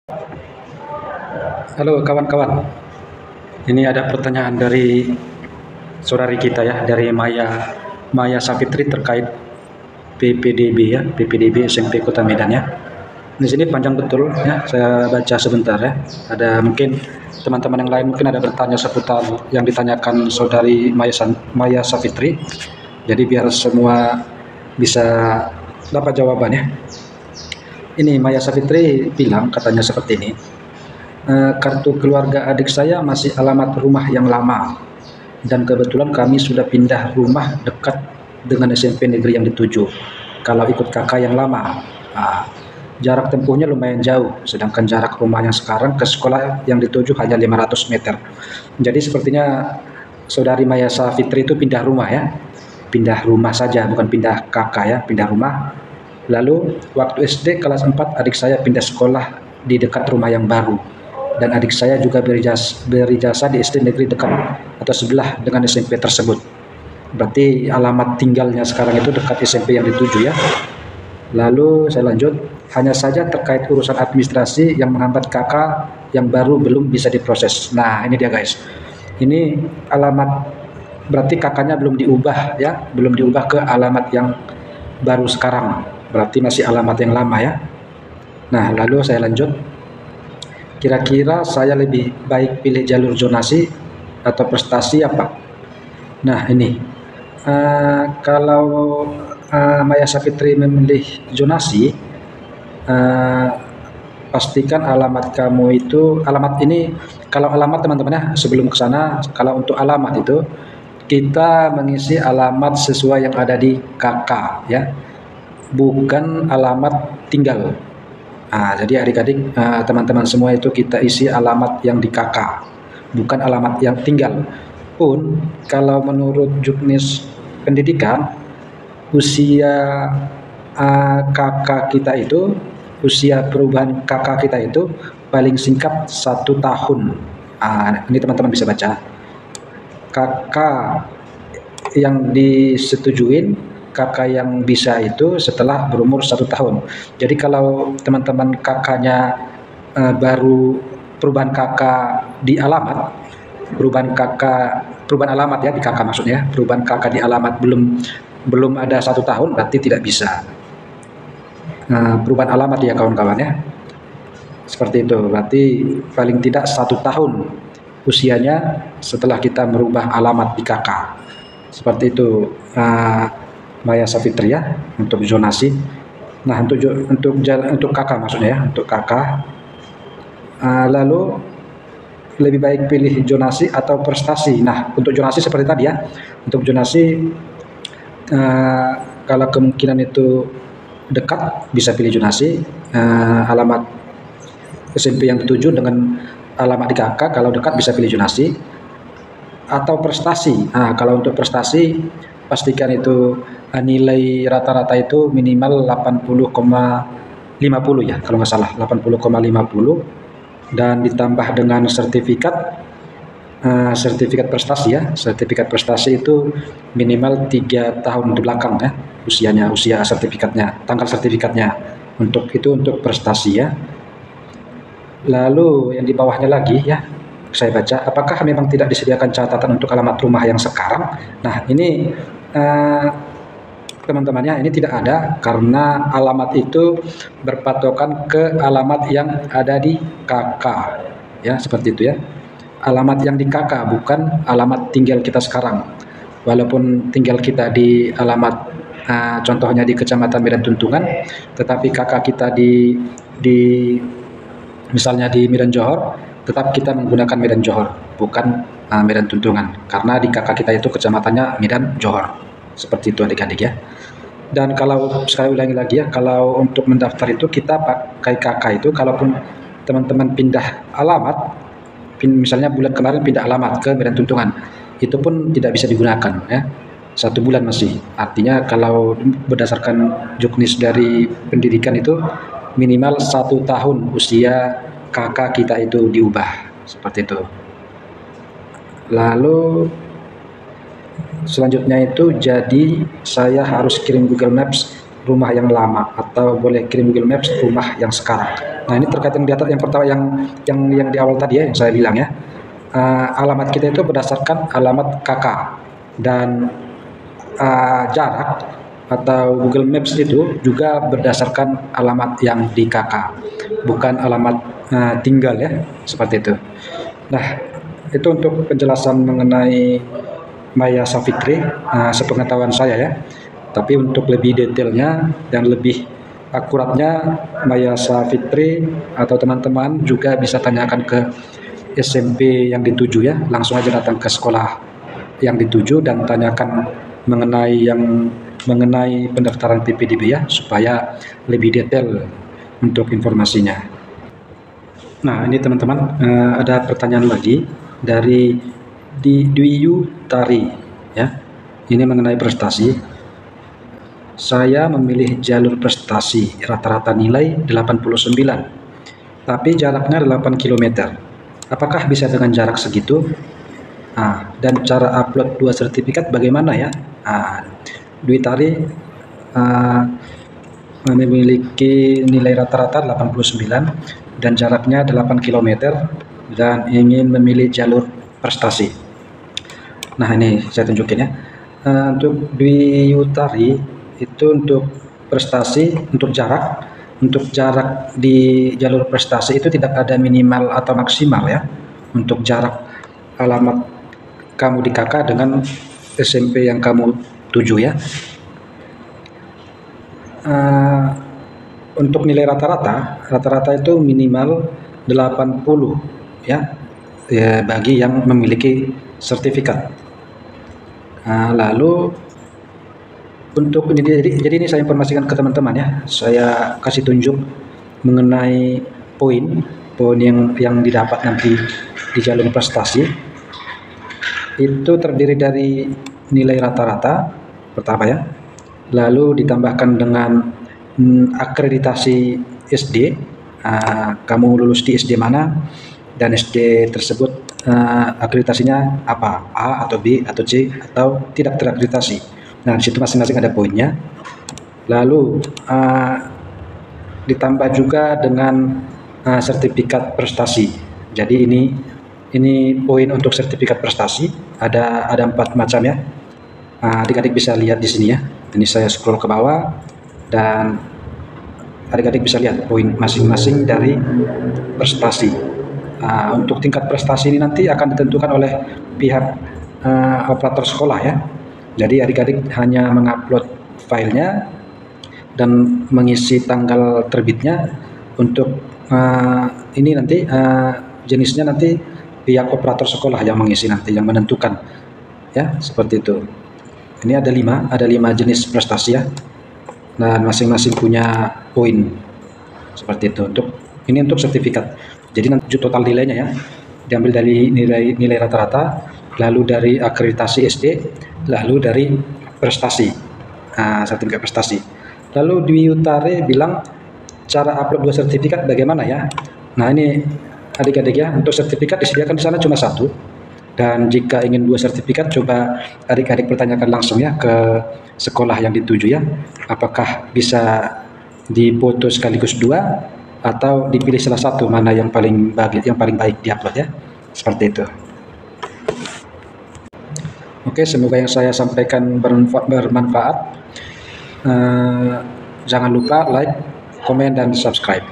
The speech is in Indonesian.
Halo kawan-kawan, ini ada pertanyaan dari saudari kita ya, dari Maya Savitri terkait PPDB ya, PPDB SMP Kota Medan ya. Di sini panjang betul ya, saya baca sebentar ya. Ada mungkin teman-teman yang lain mungkin ada bertanya seputar yang ditanyakan saudari Maya Savitri. Jadi biar semua bisa dapat jawabannya. Ini Maya Savitri bilang katanya seperti ini. Kartu keluarga adik saya masih alamat rumah yang lama dan kebetulan kami sudah pindah rumah dekat dengan SMP negeri yang dituju. Kalau ikut kakak yang lama, jarak tempuhnya lumayan jauh, sedangkan jarak rumah yang sekarang ke sekolah yang dituju hanya 500 meter. Jadi sepertinya saudari Maya Savitri itu pindah rumah ya, pindah rumah saja, bukan pindah kakak ya, pindah rumah. Lalu waktu SD kelas 4 adik saya pindah sekolah di dekat rumah yang baru. Dan adik saya juga berijazah di SD negeri dekat atau sebelah dengan SMP tersebut. Berarti alamat tinggalnya sekarang itu dekat SMP yang dituju ya. Lalu saya lanjut, hanya saja terkait urusan administrasi yang menghambat kakak yang baru belum bisa diproses. Nah ini dia guys, ini alamat, berarti kakaknya belum diubah ya, belum diubah ke alamat yang baru sekarang, berarti masih alamat yang lama ya. Nah lalu saya lanjut, kira-kira saya lebih baik pilih jalur zonasi atau prestasi apa? Nah ini, kalau Maya Savitri memilih zonasi, pastikan alamat kamu itu, alamat ini, kalau alamat teman-teman ya, sebelum ke sana, kalau untuk alamat itu, kita mengisi alamat sesuai yang ada di KK ya, bukan alamat tinggal. Jadi adik-adik, teman-teman semua itu kita isi alamat yang di KK, bukan alamat yang tinggal. Pun kalau menurut Juknis Pendidikan, usia KK kita itu, usia perubahan KK kita itu paling singkat 1 tahun. Ini teman-teman bisa baca. KK yang disetujuin, kakak yang bisa itu setelah berumur 1 tahun. Jadi kalau teman-teman kakaknya baru perubahan kakak di alamat, perubahan alamat ya di kakak maksudnya, perubahan kakak di alamat belum ada 1 tahun, berarti tidak bisa. Perubahan alamat ya kawan-kawan ya, seperti itu. Berarti paling tidak 1 tahun usianya setelah kita merubah alamat di kakak. Seperti itu. Maya Savitri ya untuk zonasi. Nah untuk kakak maksudnya ya, untuk kakak. Lalu lebih baik pilih zonasi atau prestasi. Nah untuk zonasi seperti tadi ya, untuk zonasi kalau kemungkinan itu dekat bisa pilih zonasi, alamat SMP yang dituju dengan alamat di kakak, kalau dekat bisa pilih zonasi atau prestasi. Kalau untuk prestasi pastikan itu nilai rata-rata itu minimal 80,50 ya kalau nggak salah, 80,50, dan ditambah dengan sertifikat prestasi ya. Sertifikat prestasi itu minimal 3 tahun ke belakang ya usianya, usia sertifikatnya, tanggal sertifikatnya. Untuk prestasi ya. Lalu yang di bawahnya lagi ya, saya baca, apakah memang tidak disediakan catatan untuk alamat rumah yang sekarang? Nah ini teman-temannya, ini tidak ada karena alamat itu berpatokan ke alamat yang ada di KK ya, seperti itu ya, alamat yang di KK bukan alamat tinggal kita sekarang. Walaupun tinggal kita di alamat contohnya di Kecamatan Medan Tuntungan, tetapi KK kita di misalnya di Medan Johor, tetap kita menggunakan Medan Johor, bukan Medan Tuntungan, karena di kakak kita itu kecamatannya Medan Johor. Seperti itu adik-adik ya. Dan kalau sekali ulangi lagi ya, kalau untuk mendaftar itu kita pakai kakak itu, kalaupun teman-teman pindah alamat, misalnya bulan kemarin pindah alamat ke Medan Tuntungan, itu pun tidak bisa digunakan ya, 1 bulan masih. Artinya kalau berdasarkan Juknis dari pendidikan itu minimal 1 tahun usia kakak kita itu diubah, seperti itu. Lalu selanjutnya itu, jadi saya harus kirim Google Maps rumah yang lama atau boleh kirim Google Maps rumah yang sekarang? Nah, ini terkait yang di atas, yang pertama, yang di awal tadi ya, yang saya bilang ya. Alamat kita itu berdasarkan alamat KK, dan jarak atau Google Maps itu juga berdasarkan alamat yang di KK, bukan alamat tinggal ya, seperti itu. Nah, itu untuk penjelasan mengenai Maya Savitri, sepengetahuan saya ya. Tapi untuk lebih detailnya dan lebih akuratnya Maya Savitri atau teman-teman juga bisa tanyakan ke SMP yang dituju ya. Langsung aja datang ke sekolah yang dituju dan tanyakan mengenai pendaftaran PPDB ya, supaya lebih detail untuk informasinya. Nah, ini teman-teman, ada pertanyaan lagi dari Dwi Tari ya. Ini mengenai prestasi. Saya memilih jalur prestasi, rata-rata nilai 89, tapi jaraknya 8 km. Apakah bisa dengan jarak segitu? Dan cara upload 2 sertifikat bagaimana ya? Dwi Tari memiliki nilai rata-rata 89 dan jaraknya 8 km dan ingin memilih jalur prestasi. Nah, ini saya tunjukin ya. Untuk Dwi Utari itu untuk prestasi, untuk jarak di jalur prestasi itu tidak ada minimal atau maksimal ya. Untuk jarak alamat kamu di KK dengan SMP yang kamu tuju ya. Untuk nilai rata-rata itu minimal 80 ya, bagi yang memiliki sertifikat. Lalu untuk ini, jadi ini saya informasikan ke teman-teman ya. Saya kasih tunjuk mengenai poin yang didapat nanti di jalur prestasi. Itu terdiri dari nilai rata-rata pertama ya, lalu ditambahkan dengan akreditasi SD, kamu lulus di SD mana dan SD tersebut akreditasinya apa, A atau B atau C atau tidak terakreditasi. Nah, di situ masing-masing ada poinnya. Lalu ditambah juga dengan sertifikat prestasi. Jadi ini poin untuk sertifikat prestasi, ada 4 macam ya. Adik-adik bisa lihat di sini ya. Ini saya scroll ke bawah dan adik-adik bisa lihat poin masing-masing dari prestasi. Untuk tingkat prestasi ini nanti akan ditentukan oleh pihak operator sekolah ya. Jadi adik-adik hanya mengupload filenya dan mengisi tanggal terbitnya. Untuk ini nanti jenisnya nanti pihak operator sekolah yang mengisi, nanti yang menentukan ya, seperti itu. Ini ada 5 jenis prestasi ya, dan masing-masing punya poin seperti itu. Ini untuk sertifikat. Jadi nanti total nilainya ya diambil dari nilai rata-rata, lalu dari akreditasi SD, lalu dari prestasi, sertifikat prestasi. Lalu Dwi Utare bilang cara upload 2 sertifikat bagaimana ya. Nah, ini adik-adik ya, untuk sertifikat disediakan di sana cuma 1, dan jika ingin 2 sertifikat coba adik-adik pertanyakan langsung ya ke sekolah yang dituju ya, apakah bisa dipoto sekaligus 2 atau dipilih salah satu, mana yang paling baik diupload ya, seperti itu. Oke, semoga yang saya sampaikan bermanfaat. Jangan lupa like, komen, dan subscribe.